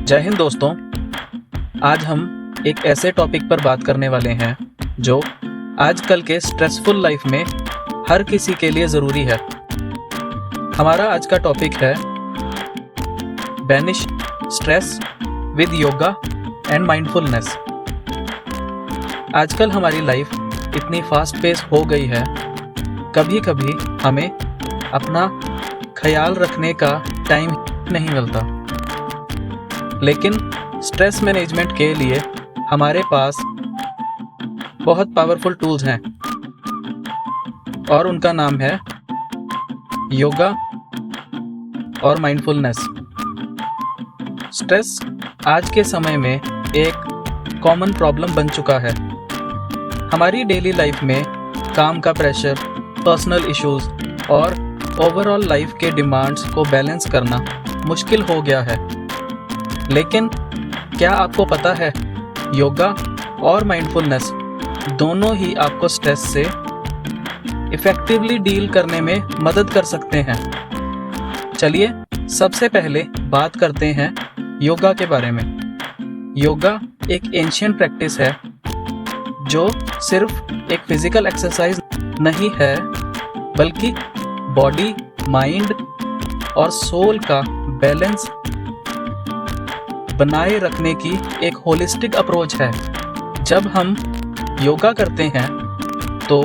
जय हिंद दोस्तों। आज हम एक ऐसे टॉपिक पर बात करने वाले हैं जो आजकल के स्ट्रेसफुल लाइफ में हर किसी के लिए ज़रूरी है। हमारा आज का टॉपिक है banish stress with yoga and mindfulness. आजकल हमारी लाइफ इतनी फास्ट पेस हो गई है, कभी कभी हमें अपना ख्याल रखने का टाइम नहीं मिलता। लेकिन स्ट्रेस मैनेजमेंट के लिए हमारे पास बहुत पावरफुल टूल्स हैं और उनका नाम है योगा और माइंडफुलनेस। स्ट्रेस आज के समय में एक कॉमन प्रॉब्लम बन चुका है। हमारी डेली लाइफ में काम का प्रेशर, पर्सनल इश्यूज और ओवरऑल लाइफ के डिमांड्स को बैलेंस करना मुश्किल हो गया है। लेकिन क्या आपको पता है, योगा और माइंडफुलनेस दोनों ही आपको स्ट्रेस से इफ़ेक्टिवली डील करने में मदद कर सकते हैं। चलिए सबसे पहले बात करते हैं योगा के बारे में। योगा एक एंशिएंट प्रैक्टिस है जो सिर्फ एक फिजिकल एक्सरसाइज नहीं है, बल्कि बॉडी, माइंड और सोल का बैलेंस बनाए रखने की एक होलिस्टिक अप्रोच है। जब हम योगा करते हैं तो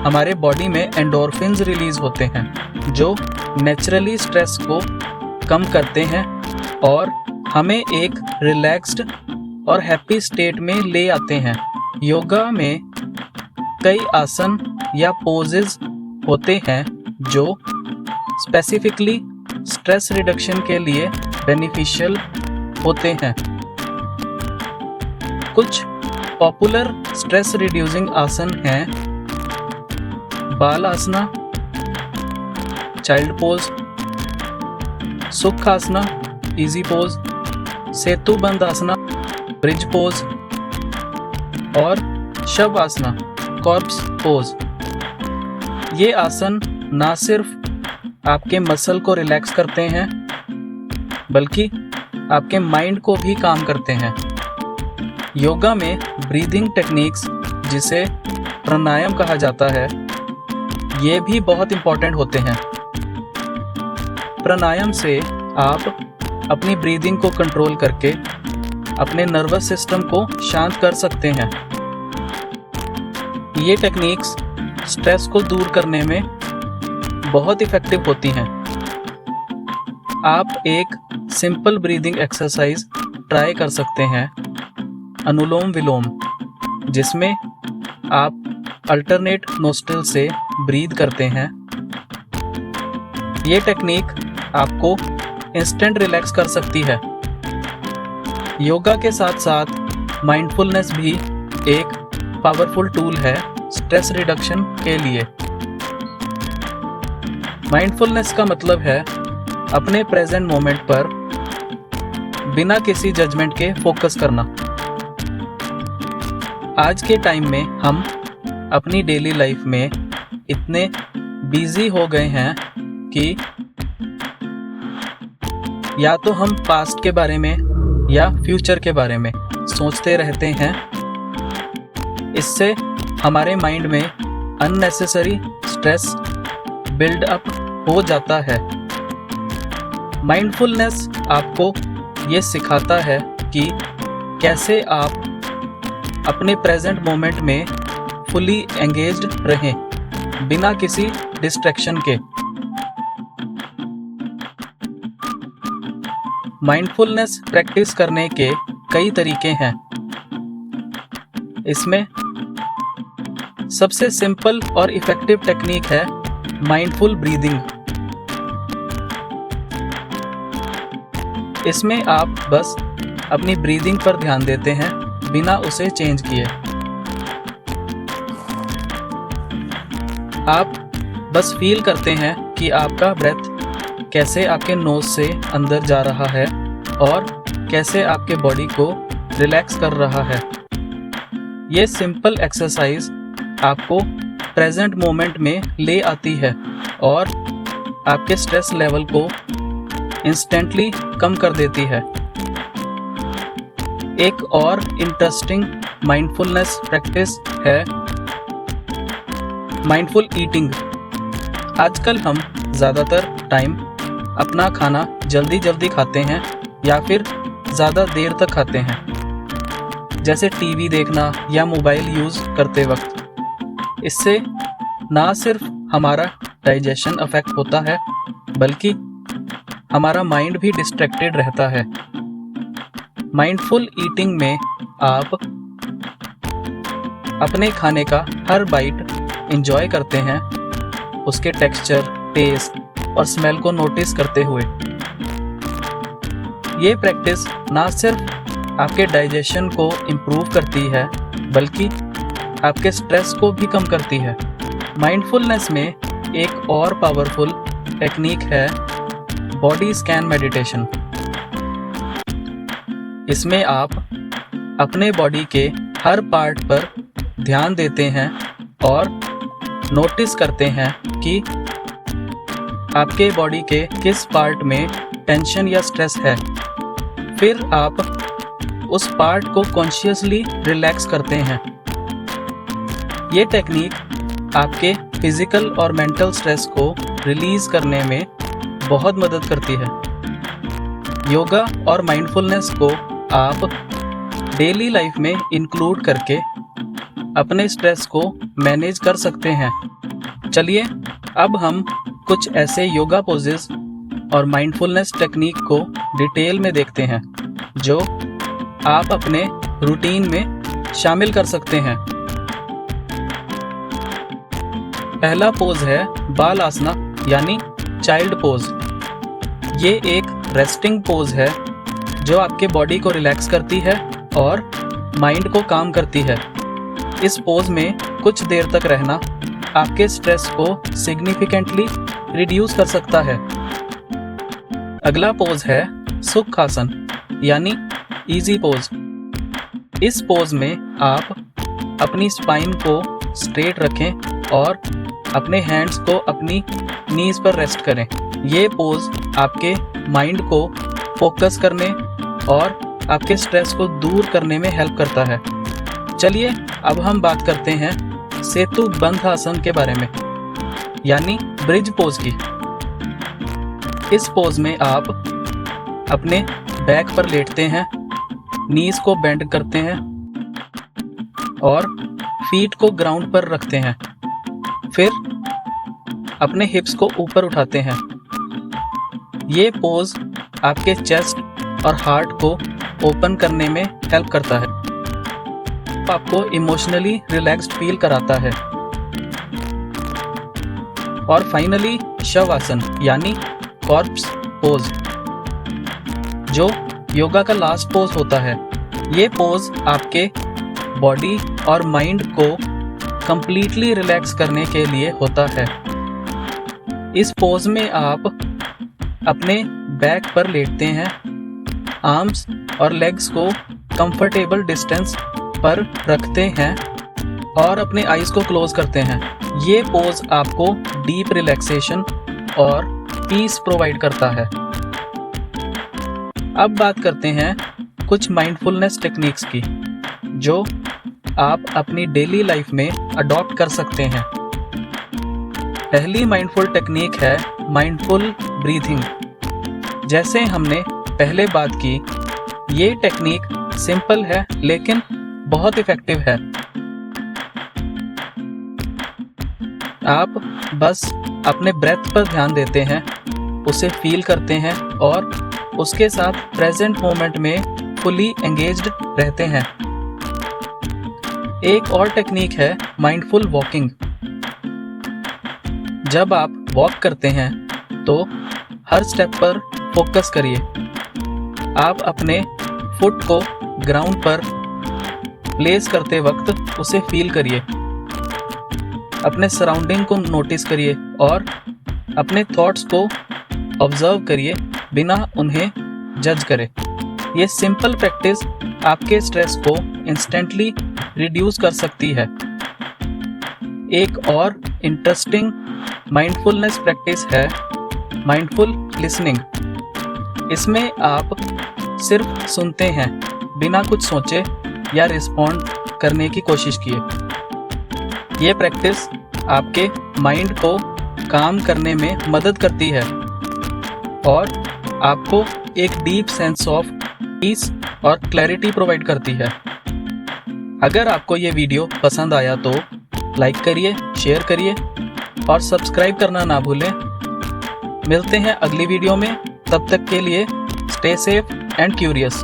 हमारे बॉडी में एंडोर्फिन्स रिलीज होते हैं जो नेचुरली स्ट्रेस को कम करते हैं और हमें एक रिलैक्स्ड और हैप्पी स्टेट में ले आते हैं। योगा में कई आसन या पोजेज होते हैं जो स्पेसिफिकली स्ट्रेस रिडक्शन के लिए बेनिफिशियल होते हैं। कुछ पॉपुलर स्ट्रेस रिड्यूसिंग आसन हैं बाल आसना, चाइल्ड पोज, सुख आसना, इजी पोज, सेतु बंद आसना, ब्रिज पोज और शव आसना, कॉर्प्स पोज। ये आसन ना सिर्फ आपके मसल को रिलैक्स करते हैं बल्कि आपके माइंड को भी काम करते हैं। योगा में ब्रीदिंग टेक्निक्स, जिसे प्राणायाम कहा जाता है, ये भी बहुत इंपॉर्टेंट होते हैं। प्राणायाम से आप अपनी ब्रीदिंग को कंट्रोल करके अपने नर्वस सिस्टम को शांत कर सकते हैं। ये टेक्निक्स स्ट्रेस को दूर करने में बहुत इफ़ेक्टिव होती हैं। आप एक सिंपल ब्रीदिंग एक्सरसाइज ट्राई कर सकते हैं, अनुलोम विलोम, जिसमें आप अल्टरनेट नोस्ट्रिल से ब्रीद करते हैं। ये टेक्निक आपको इंस्टेंट रिलैक्स कर सकती है। योगा के साथ साथ माइंडफुलनेस भी एक पावरफुल टूल है स्ट्रेस रिडक्शन के लिए। माइंडफुलनेस का मतलब है अपने प्रेजेंट मोमेंट पर बिना किसी जजमेंट के फोकस करना। आज के टाइम में हम अपनी डेली लाइफ में इतने बिजी हो गए हैं कि या तो हम पास्ट के बारे में या फ्यूचर के बारे में सोचते रहते हैं। इससे हमारे माइंड में अननेसेसरी स्ट्रेस बिल्ड अप हो जाता है। माइंडफुलनेस आपको ये सिखाता है कि कैसे आप अपने प्रेजेंट मोमेंट में फुली एंगेज्ड रहें बिना किसी डिस्ट्रैक्शन के। माइंडफुलनेस प्रैक्टिस करने के कई तरीके हैं। इसमें सबसे सिंपल और इफ़ेक्टिव टेक्निक है माइंडफुल ब्रीदिंग। इसमें आप बस अपनी ब्रीदिंग पर ध्यान देते हैं बिना उसे चेंज किए। आप बस फील करते हैं कि आपका ब्रेथ कैसे आपके नोज से अंदर जा रहा है और कैसे आपके बॉडी को रिलैक्स कर रहा है। ये सिंपल एक्सरसाइज आपको प्रेजेंट मोमेंट में ले आती है और आपके स्ट्रेस लेवल को इंस्टेंटली कम कर देती है। एक और इंटरेस्टिंग माइंडफुलनेस प्रैक्टिस है माइंडफुल ईटिंग। आजकल हम ज़्यादातर टाइम अपना खाना जल्दी जल्दी खाते हैं या फिर ज़्यादा देर तक खाते हैं, जैसे टीवी देखना या मोबाइल यूज़ करते वक्त। इससे ना सिर्फ हमारा डाइजेशन अफेक्ट होता है बल्कि हमारा माइंड भी डिस्ट्रैक्टेड रहता है। माइंडफुल ईटिंग में आप अपने खाने का हर बाइट एंजॉय करते हैं, उसके टेक्सचर, टेस्ट और स्मेल को नोटिस करते हुए। ये प्रैक्टिस ना सिर्फ आपके डाइजेशन को इम्प्रूव करती है बल्कि आपके स्ट्रेस को भी कम करती है। माइंडफुलनेस में एक और पावरफुल टेक्निक है बॉडी स्कैन मेडिटेशन। इसमें आप अपने बॉडी के हर पार्ट पर ध्यान देते हैं और नोटिस करते हैं कि आपके बॉडी के किस पार्ट में टेंशन या स्ट्रेस है। फिर आप उस पार्ट को कॉन्शियसली रिलैक्स करते हैं। ये टेक्निक आपके फिजिकल और मेंटल स्ट्रेस को रिलीज करने में बहुत मदद करती है। योगा और माइंडफुलनेस को आप डेली लाइफ में इंक्लूड करके अपने स्ट्रेस को मैनेज कर सकते हैं। चलिए अब हम कुछ ऐसे योगा पोजेस और माइंडफुलनेस टेक्निक को डिटेल में देखते हैं जो आप अपने रूटीन में शामिल कर सकते हैं। पहला पोज है बाल आसना यानी चाइल्ड पोज। ये एक रेस्टिंग पोज है जो आपके बॉडी को रिलैक्स करती है और माइंड को काम करती है। इस पोज में कुछ देर तक रहना आपके स्ट्रेस को सिग्निफिकेंटली रिड्यूस कर सकता है। अगला पोज है सुखासन यानी इजी पोज। इस पोज में आप अपनी स्पाइन को स्ट्रेट रखें और अपने हैंड्स को अपनी नीज पर रेस्ट करें। ये पोज आपके माइंड को फोकस करने और आपके स्ट्रेस को दूर करने में हेल्प करता है। चलिए अब हम बात करते हैं सेतु बंध आसन के बारे में यानी ब्रिज पोज की। इस पोज में आप अपने बैक पर लेटते हैं, नीज को बेंड करते हैं और फीट को ग्राउंड पर रखते हैं। फिर अपने हिप्स को ऊपर उठाते हैं। ये पोज आपके चेस्ट और हार्ट को ओपन करने में हेल्प करता है, आपको इमोशनली रिलैक्स्ड फील कराता है। और फाइनली शवासन यानी कॉर्प्स पोज, जो योगा का लास्ट पोज होता है। ये पोज आपके बॉडी और माइंड को कंप्लीटली रिलैक्स करने के लिए होता है। इस पोज में आप अपने बैक पर लेटते हैं, आर्म्स और लेग्स को कंफर्टेबल डिस्टेंस पर रखते हैं और अपने आईज को क्लोज करते हैं। ये पोज आपको डीप रिलैक्सेशन और पीस प्रोवाइड करता है। अब बात करते हैं कुछ माइंडफुलनेस टेक्निक्स की जो आप अपनी डेली लाइफ में अडॉप्ट कर सकते हैं। पहली माइंडफुल टेक्निक है माइंडफुल ब्रीथिंग। जैसे हमने पहले बात की, ये टेक्निक सिंपल है लेकिन बहुत इफेक्टिव है। आप बस अपने ब्रेथ पर ध्यान देते हैं, उसे फील करते हैं और उसके साथ प्रेजेंट मोमेंट में फुली एंगेज्ड रहते हैं। एक और टेक्निक है माइंडफुल वॉकिंग। जब आप वॉक करते हैं तो हर स्टेप पर फोकस करिए। आप अपने फुट को ग्राउंड पर प्लेस करते वक्त उसे फील करिए। अपने सराउंडिंग को नोटिस करिए और अपने थॉट्स को ऑब्जर्व करिए बिना उन्हें जज करें। ये सिंपल प्रैक्टिस आपके स्ट्रेस को इंस्टेंटली रिड्यूस कर सकती है। एक और इंटरेस्टिंग माइंडफुलनेस प्रैक्टिस है माइंडफुल लिसनिंग। इसमें आप सिर्फ सुनते हैं बिना कुछ सोचे या रिस्पॉन्ड करने की कोशिश किए। ये प्रैक्टिस आपके माइंड को काम करने में मदद करती है और आपको एक डीप सेंस ऑफ पीस और क्लैरिटी प्रोवाइड करती है। अगर आपको ये वीडियो पसंद आया तो लाइक करिए, शेयर करिए और सब्सक्राइब करना ना भूलें। मिलते हैं अगली वीडियो में, तब तक के लिए स्टे सेफ एंड क्यूरियस।